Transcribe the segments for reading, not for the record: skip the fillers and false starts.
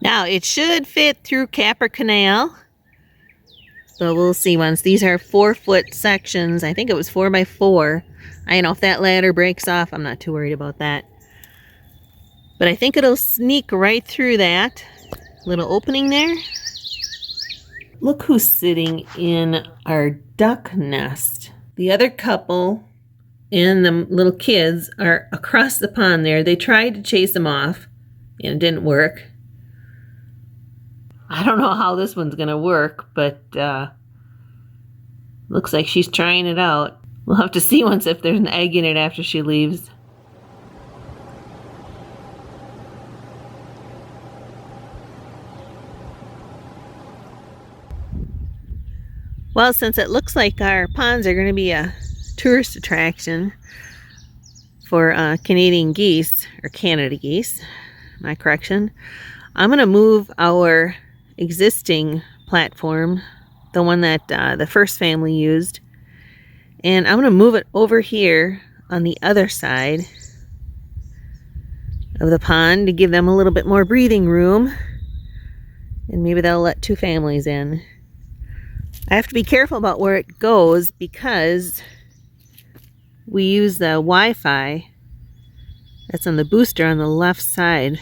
Now, it should fit through Kapper Canal, but we'll see once. These are 4-foot sections. I think it was 4 by 4. I don't know if that ladder breaks off. I'm not too worried about that. But I think it'll sneak right through that little opening there. Look who's sitting in our duck nest. The other couple and the little kids are across the pond there. They tried to chase them off and it didn't work. I don't know how this one's gonna work, but looks like she's trying it out. We'll have to see once if there's an egg in it after she leaves. Well, since it looks like our ponds are going to be a tourist attraction for Canadian geese, or Canada geese, my correction, I'm going to move our existing platform, the one that the first family used, and I'm going to move it over here on the other side of the pond to give them a little bit more breathing room, and maybe they'll let 2 families in. I have to be careful about where it goes because we use the Wi-Fi that's on the booster on the left side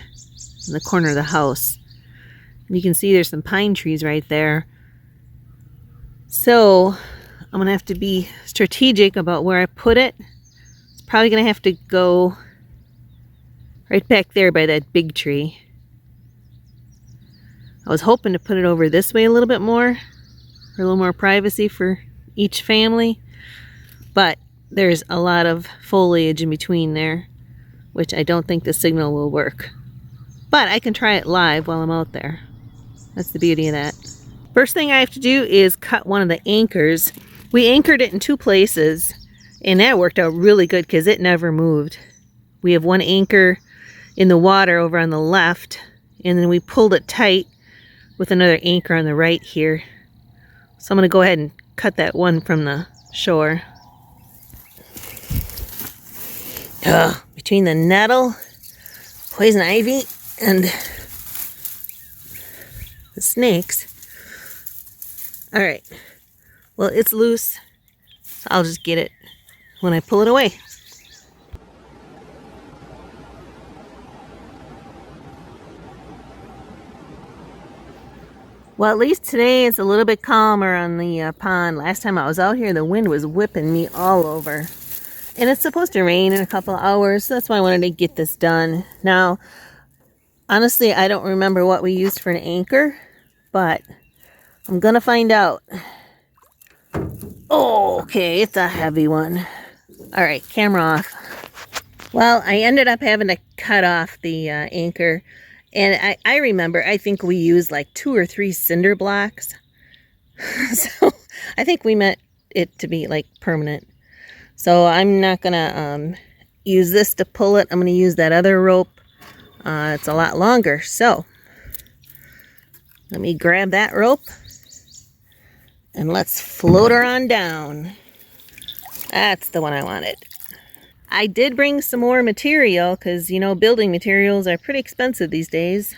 in the corner of the house. And you can see there's some pine trees right there. So I'm going to have to be strategic about where I put it. It's probably going to have to go right back there by that big tree. I was hoping to put it over this way a little bit more, for a little more privacy for each family, but there's a lot of foliage in between there, which I don't think the signal will work. But I can try it live while I'm out there. That's the beauty of that. First thing I have to do is cut one of the anchors. We anchored it in 2 places, and that worked out really good because it never moved. We have one anchor in the water over on the left, and then we pulled it tight with another anchor on the right here. So I'm going to go ahead and cut that one from the shore. Between the nettle, poison ivy, and the snakes. Alright, well, it's loose, so I'll just get it when I pull it away. Well, at least today it's a little bit calmer on the pond. Last time I was out here, the wind was whipping me all over. And it's supposed to rain in a couple of hours, so that's why I wanted to get this done. Now, honestly, I don't remember what we used for an anchor, but I'm gonna find out. Oh, okay, it's a heavy one. All right, camera off. Well, I ended up having to cut off the anchor. And I remember, I think we used like 2 or 3 cinder blocks. So I think we meant it to be like permanent. So I'm not going to use this to pull it. I'm going to use that other rope. It's a lot longer. So let me grab that rope and let's float her on down. That's the one I wanted. I did bring some more material because, you know, building materials are pretty expensive these days.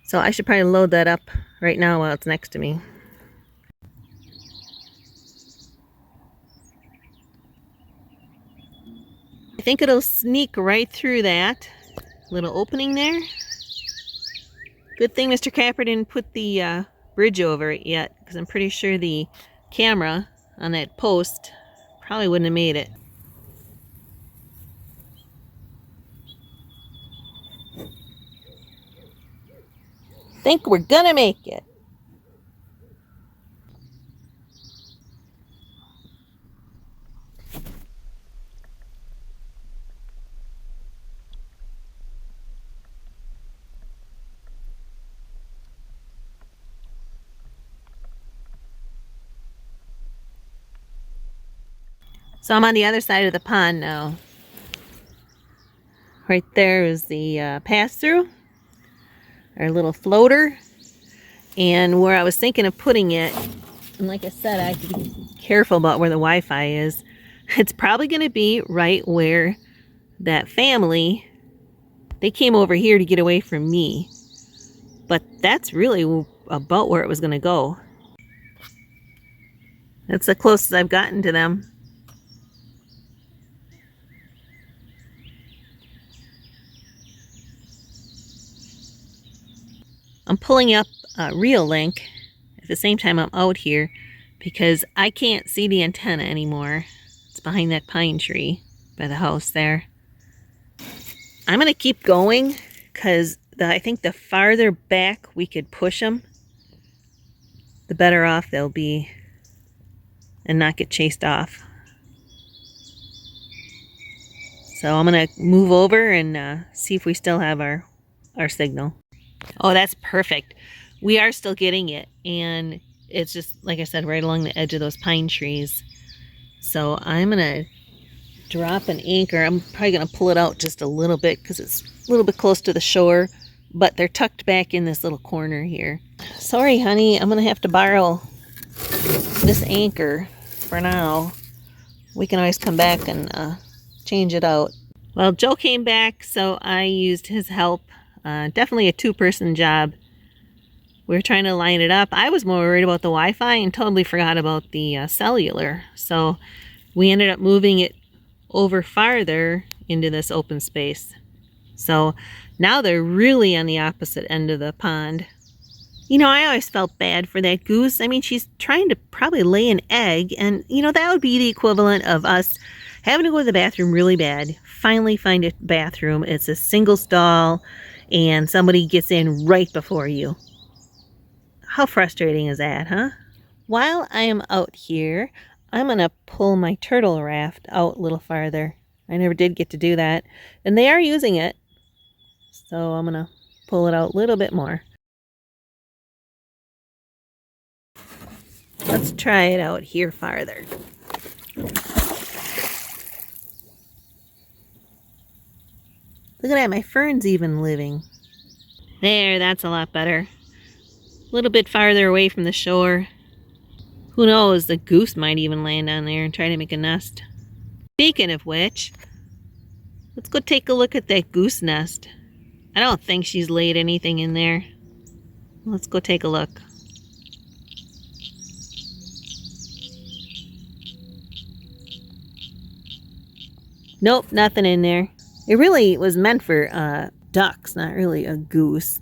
So I should probably load that up right now while it's next to me. I think it'll sneak right through that little opening there. Good thing Mr. Kapper didn't put the bridge over it yet, because I'm pretty sure the camera on that post probably wouldn't have made it. Think we're gonna make it. So I'm on the other side of the pond now. Right there is the pass-through, our little floater. And where I was thinking of putting it, and like I said, I have to be careful about where the Wi-Fi is. It's probably going to be right where that family, they came over here to get away from me. but that's really about where it was going to go. That's the closest I've gotten to them. I'm pulling up Reolink at the same time I'm out here because I can't see the antenna anymore. It's behind that pine tree by the house there. I'm going to keep going because I think the farther back we could push them, the better off they'll be and not get chased off. So I'm going to move over and see if we still have our signal. Oh, that's perfect. We are still getting it, and it's just, like I said, right along the edge of those pine trees. So I'm going to drop an anchor. I'm probably going to pull it out just a little bit because it's a little bit close to the shore, but they're tucked back in this little corner here. Sorry, honey, I'm going to have to borrow this anchor for now. We can always come back and change it out. Well, Joe came back, so I used his help. Definitely a two-person job. We were trying to line it up. I was more worried about the Wi-Fi and totally forgot about the cellular. So we ended up moving it over farther into this open space. So now they're really on the opposite end of the pond. You know, I always felt bad for that goose. I mean, she's trying to probably lay an egg, and, you know, that would be the equivalent of us having to go to the bathroom really bad, finally find a bathroom. It's a single stall, and somebody gets in right before you. How frustrating is that, huh? While I am out here, I'm going to pull my turtle raft out a little farther. I never did get to do that, and they are using it, so I'm going to pull it out a little bit more. Let's try it out here farther. Look at that, my fern's even living. There, that's a lot better. A little bit farther away from the shore. Who knows, the goose might even land on there and try to make a nest. Speaking of which, let's go take a look at that goose nest. I don't think she's laid anything in there. Let's go take a look. Nope, nothing in there. It really was meant for ducks, not really a goose.